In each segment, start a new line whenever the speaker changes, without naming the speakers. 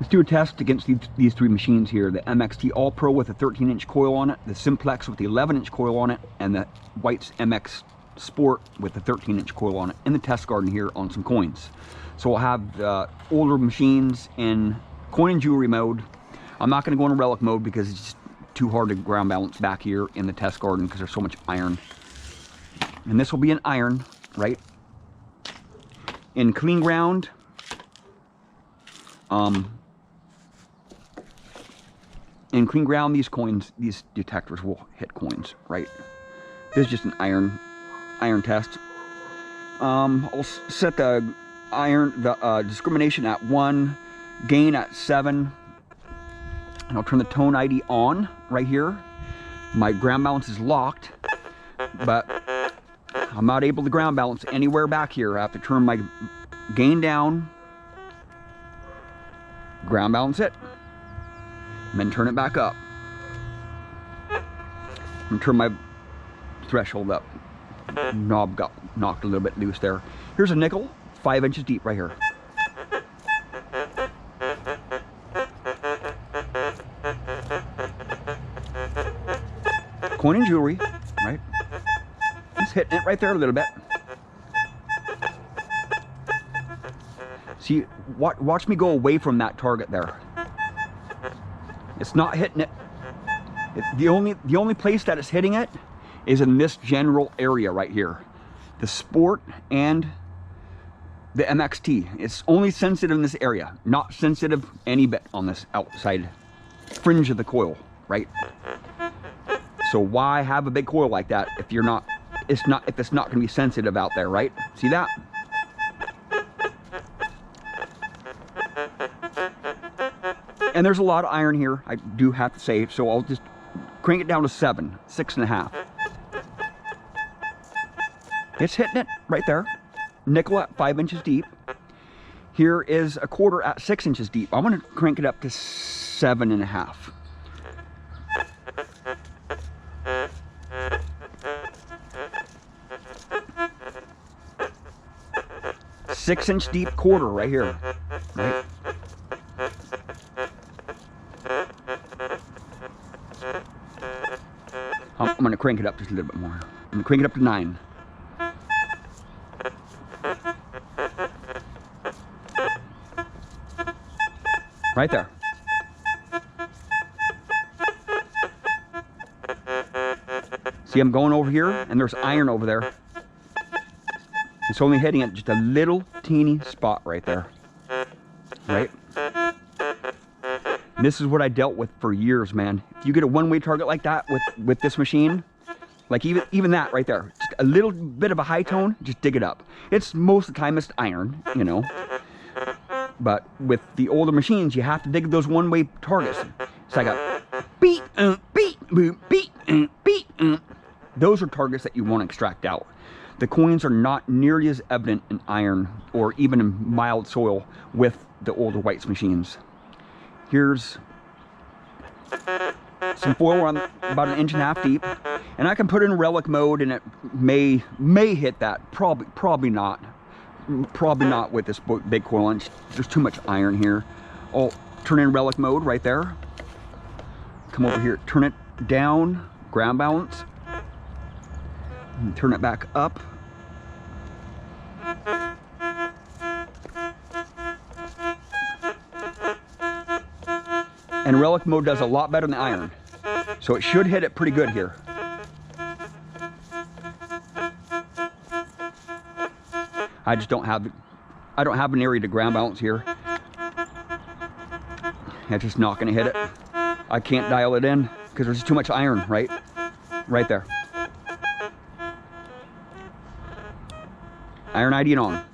Let's do a test against these three machines here. The MXT All Pro with a 13-inch coil on it, the Simplex with the 11-inch coil on it, and the White's MX Sport with the 13-inch coil on it in the test garden here on some coins. So we'll have the older machines in coin and jewelry mode. I'm not going to go in relic mode because it's just too hard to ground balance back here in the test garden because there's so much iron. And this will be an iron, right? In clean ground, in clean ground, these detectors will hit coins, right? This is just an iron test. I'll set the discrimination at 1, gain at 7, and I'll turn the tone ID on right here. My ground balance is locked, but I'm not able to ground balance anywhere back here. I have to turn my gain down, ground balance it, and then turn it back up. And turn my threshold up. Knob got knocked a little bit loose there. Here's a nickel, 5 inches deep right here. Coin and jewelry, right? Just hitting it right there a little bit. See, watch me go away from that target there. It's not hitting it. The only place that it's hitting it is in this general area right here. The Sport and the MXT. It's only sensitive in this area, not sensitive any bit on this outside fringe of the coil, right? So why have a big coil like that if it's not going to be sensitive out there, right? See that? And there's a lot of iron here, I do have to say, so I'll just crank it down to 7, 6.5. It's hitting it right there. Nickel at 5 inches deep. Here is a quarter at 6 inches deep. I'm going to crank it up to 7.5. Six-inch deep quarter right here, right? I'm going to crank it up just a little bit more. I'm going to crank it up to 9. Right there. See, I'm going over here, and there's iron over there. It's only hitting at just a little teeny spot right there. Right? And this is what I dealt with for years, man. If you get a one-way target like that with this machine, like even that right there, just a little bit of a high tone, just dig it up. It's most of the time it's iron, you know. But with the older machines, you have to dig those one-way targets. It's like a beat, beat, boom, beat, beat. Those are targets that you want to extract out. The coins are not nearly as evident in iron or even in mild soil with the older White's machines. Here's some foil around about 1.5 inches deep, and I can put it in relic mode, and it may hit that. Probably not. Probably not with this big coil. And there's too much iron here. I'll turn in relic mode right there. Come over here, turn it down, ground balance, and turn it back up. And relic mode does a lot better than iron, so it should hit it pretty good here. I just don't have an area to ground balance here. It's just not going to hit it. I can't dial it in because there's too much iron, right? Right there. Iron ID on.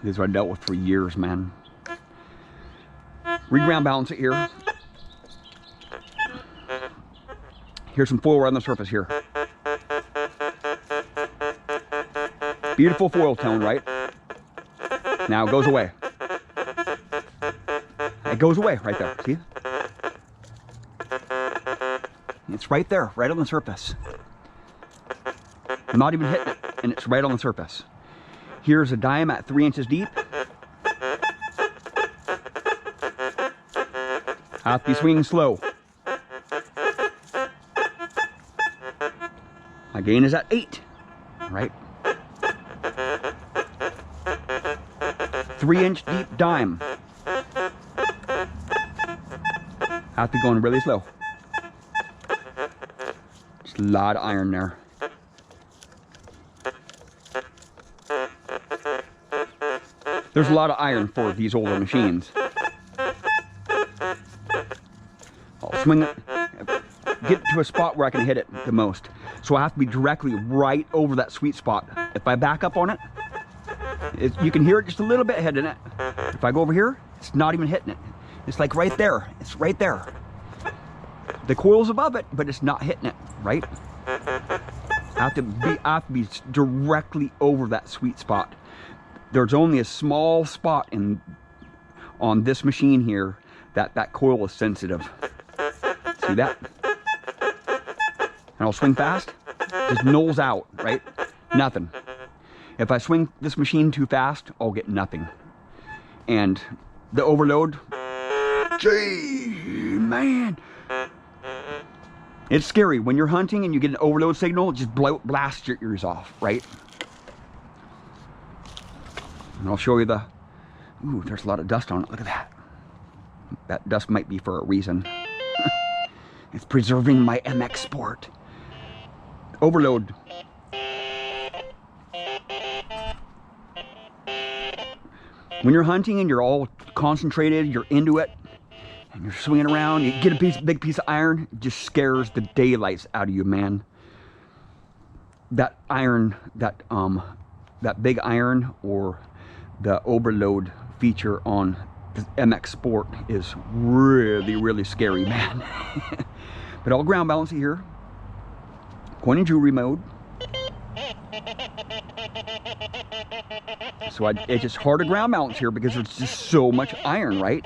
This is what I dealt with for years, man. Reground balance it here. Here's some foil around the surface here. Beautiful foil tone, right? Now it goes away. It goes away right there, see? It's right there, right on the surface. I'm not even hitting it. and it's right on the surface. Here's a dime at 3 inches deep. I have to be swinging slow. My gain is at 8, right? 3-inch deep dime. I have to go in really slow. Just a lot of iron there. There's a lot of iron for these older machines. I'll swing it, get to a spot where I can hit it the most. So I have to be directly right over that sweet spot. If I back up on it, you can hear it just a little bit hitting it. If I go over here, it's not even hitting it. It's like right there. It's right there. The coil's above it, but it's not hitting it, right? I have to be directly over that sweet spot. There's only a small spot on this machine here that coil is sensitive. See that? And I'll swing fast, just nulls out, right? Nothing. If I swing this machine too fast, I'll get nothing. And the overload, gee, man. It's scary. When you're hunting and you get an overload signal, it just blast your ears off, right? And I'll show you the, ooh, there's a lot of dust on it. Look at that. That dust might be for a reason. It's preserving my MX Sport. Overload. When you're hunting and you're all concentrated, you're into it, and you're swinging around, you get a big piece of iron, it just scares the daylights out of you, man. That iron, that big iron or the overload feature on the MX Sport is really, really scary, man. But I'll ground balance it here. Coin and jewelry mode. So it's just hard to ground balance here because there's just so much iron, right?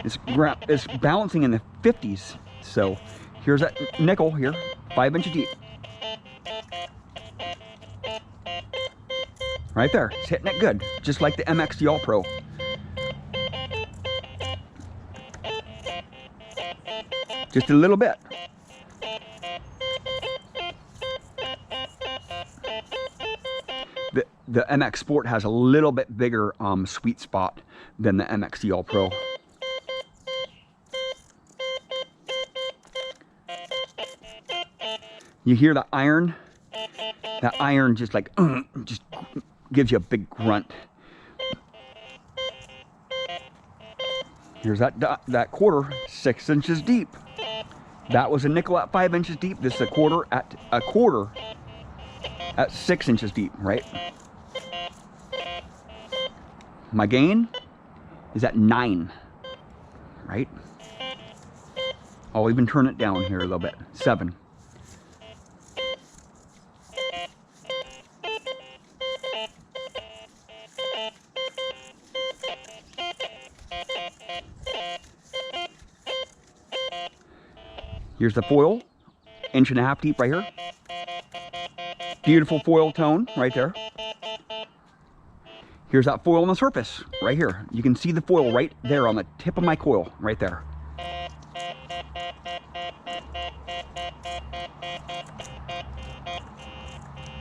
It's balancing in the 50s. So here's that nickel here, 5 inches deep. Right there, it's hitting it good, just like the MXT All Pro. Just a little bit. The MX Sport has a little bit bigger sweet spot than the MXT All Pro. You hear the iron? That iron just like, just gives you a big grunt. Here's that quarter, 6 inches deep. That was a nickel at 5 inches deep. This is a quarter at 6 inches deep, right? My gain is at 9, right? I'll even turn it down here a little bit, 7. Here's the foil, 1.5 inches deep right here. Beautiful foil tone right there. Here's that foil on the surface right here. You can see the foil right there on the tip of my coil right there.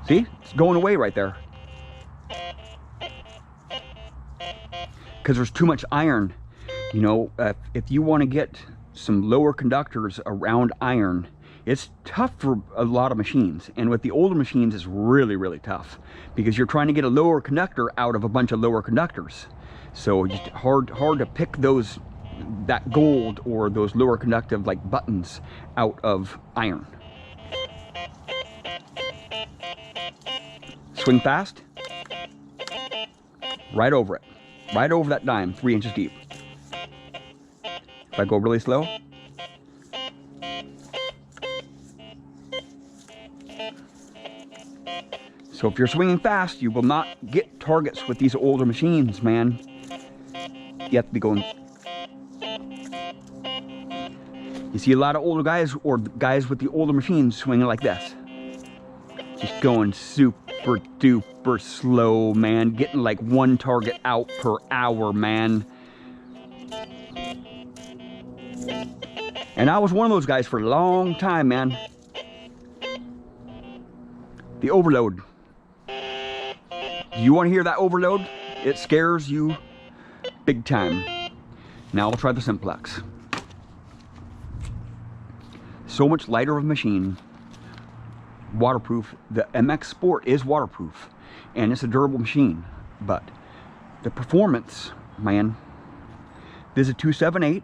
See, it's going away right there. Because there's too much iron. You know, if you want to get some lower conductors around iron, it's tough for a lot of machines. And with the older machines, it's really, really tough because you're trying to get a lower conductor out of a bunch of lower conductors. So just hard to pick that gold or those lower conductive like buttons out of iron. Swing fast, right over it, right over that dime, 3 inches deep. If I go really slow, so if you're swinging fast, you will not get targets with these older machines, man. You have to be going. You see a lot of older guys or guys with the older machines swinging like this. Just going super super duper slow, man. Getting like 1 target out per hour, man. And I was one of those guys for a long time, man. The overload. You want to hear that overload? It scares you big time. Now we'll try the Simplex. So much lighter of a machine. Waterproof. The MX Sport is waterproof. And it's a durable machine. But the performance, man. This is a 278.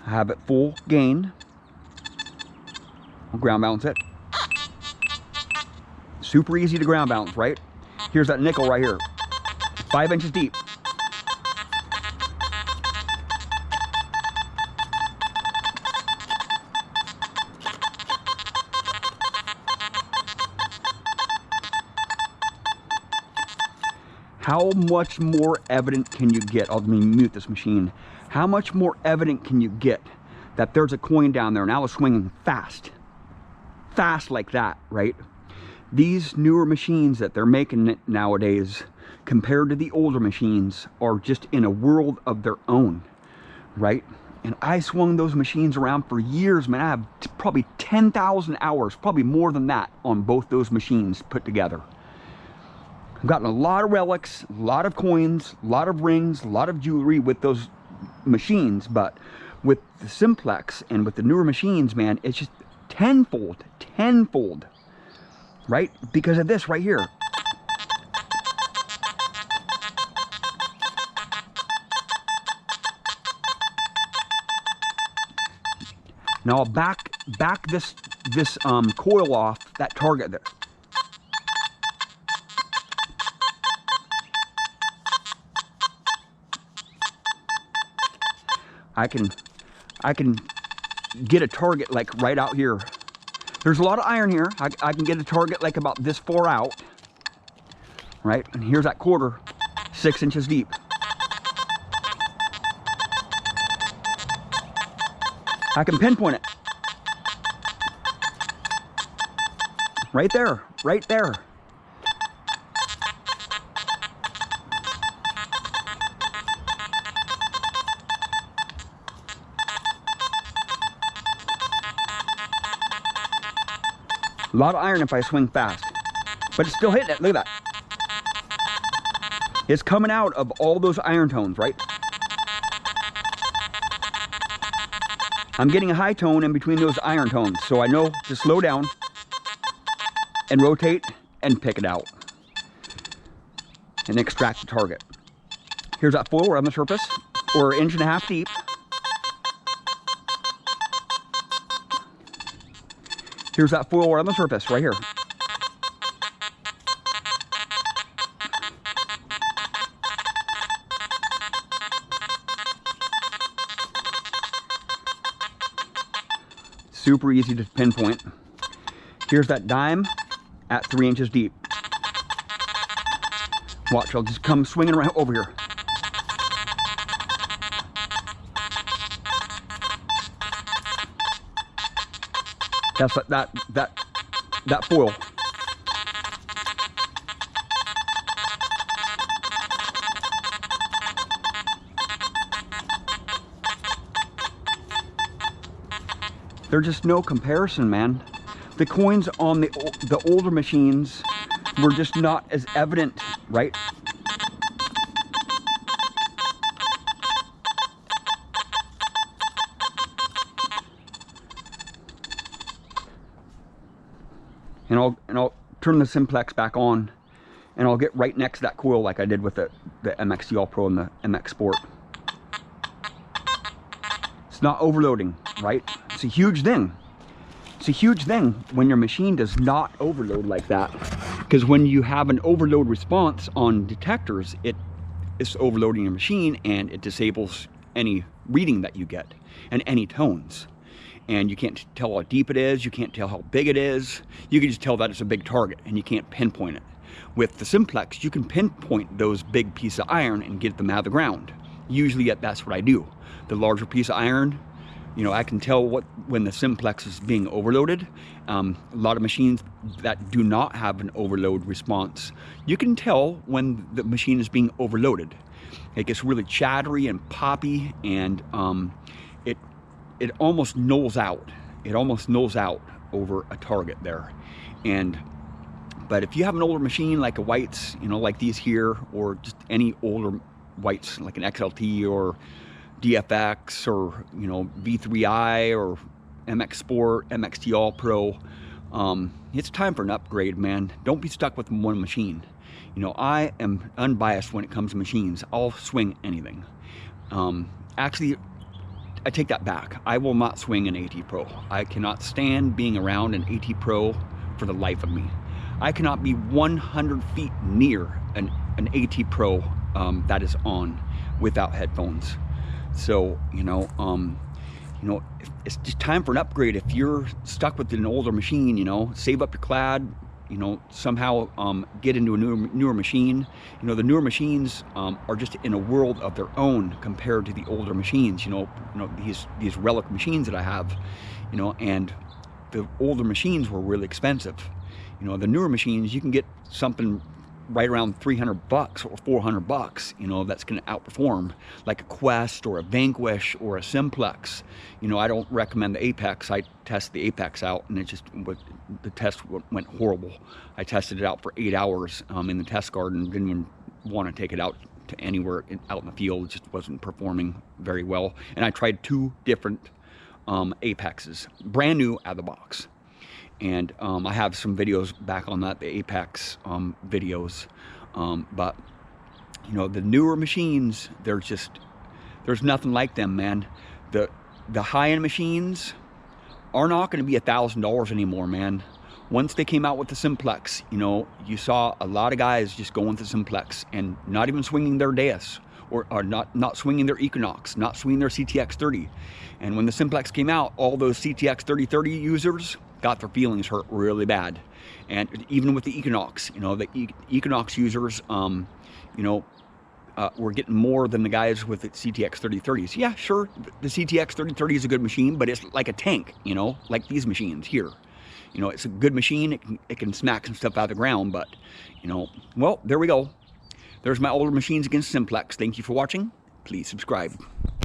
I have it full gain. I'll ground balance it. Super easy to ground balance, right? Here's that nickel right here. 5 inches deep. How much more evident can you get? I'll mute this machine. How much more evident can you get that there's a coin down there and I was swinging fast? Fast like that, right? These newer machines that they're making nowadays, compared to the older machines, are just in a world of their own, right? And I swung those machines around for years, man. I have probably 10,000 hours, probably more than that, on both those machines put together. I've gotten a lot of relics, a lot of coins, a lot of rings, a lot of jewelry with those machines, but with the Simplex and with the newer machines, man, it's just tenfold, right? Because of this right here. Now I'll back this coil off that target there. I can get a target like right out here. There's a lot of iron here. I can get a target like about this far out, right? And here's that quarter, 6 inches deep. I can pinpoint it. Right there, right there. A lot of iron if I swing fast, but it's still hitting it. Look at that. It's coming out of all those iron tones, right? I'm getting a high tone in between those iron tones, so I know to slow down and rotate and pick it out and extract the target. Here's that foil right on the surface, or 1.5 inches deep. Here's that foil right on the surface, right here. Super easy to pinpoint. Here's that dime at 3 inches deep. Watch, I'll just come swinging right over here. That's that foil. There's just no comparison, man. The coins on the older machines were just not as evident, right? And I'll turn the Simplex back on, and I'll get right next to that coil like I did with the MXT All Pro and the MX Sport. It's not overloading, right? It's a huge thing. It's a huge thing when your machine does not overload like that. Because when you have an overload response on detectors, it's overloading your machine and it disables any reading that you get and any tones. And you can't tell how deep it is, you can't tell how big it is. You can just tell that it's a big target and you can't pinpoint it. With the Simplex, you can pinpoint those big pieces of iron and get them out of the ground. Usually that's what I do. The larger piece of iron, You know, I can tell when the Simplex is being overloaded. A lot of machines that do not have an overload response, you can tell when the machine is being overloaded. It gets really chattery and poppy, and it almost nulls out. It almost nulls out over a target there. But if you have an older machine like a White's, you know, like these here, or just any older White's like an XLT or DFX or, you know, V3i or MX Sport, MXT All Pro, it's time for an upgrade, man. Don't be stuck with one machine. You know, I am unbiased when it comes to machines. I'll swing anything. Actually, I take that back. I will not swing an AT Pro. I cannot stand being around an AT Pro for the life of me. I cannot be 100 feet near an AT Pro that is on without headphones. So, you know, it's just time for an upgrade. If you're stuck with an older machine, you know, save up your clad, you know, somehow get into a newer machine. You know, the newer machines are just in a world of their own compared to the older machines. You know these relic machines that I have, you know, and the older machines were really expensive. You know, the newer machines, you can get something right around $300 or $400, you know, that's going to outperform like a Quest or a Vanquish or a Simplex. You know, I don't recommend the Apex. I tested the Apex out, and the test went horrible. I tested it out for 8 hours in the test garden. Didn't even want to take it out to anywhere out in the field. It just wasn't performing very well. And I tried 2 different Apexes, brand new out of the box. And I have some videos back on that, the Apex videos. But, you know, the newer machines, there's nothing like them, man. The high-end machines are not going to be $1,000 anymore, man. Once they came out with the Simplex, you know, you saw a lot of guys just going with the Simplex and not even swinging their Deus, or not swinging their Equinox, not swinging their CTX 30. And when the Simplex came out, all those CTX 3030 users got their feelings hurt really bad. And even with the Equinox, you know, the Equinox users, you know, were getting more than the guys with the CTX 3030s. Yeah, sure, the CTX 3030 is a good machine, but it's like a tank, you know, like these machines here. You know, it's a good machine. It can smack some stuff out of the ground, but, you know, well, there we go. There's my older machines against Simplex. Thank you for watching. Please subscribe.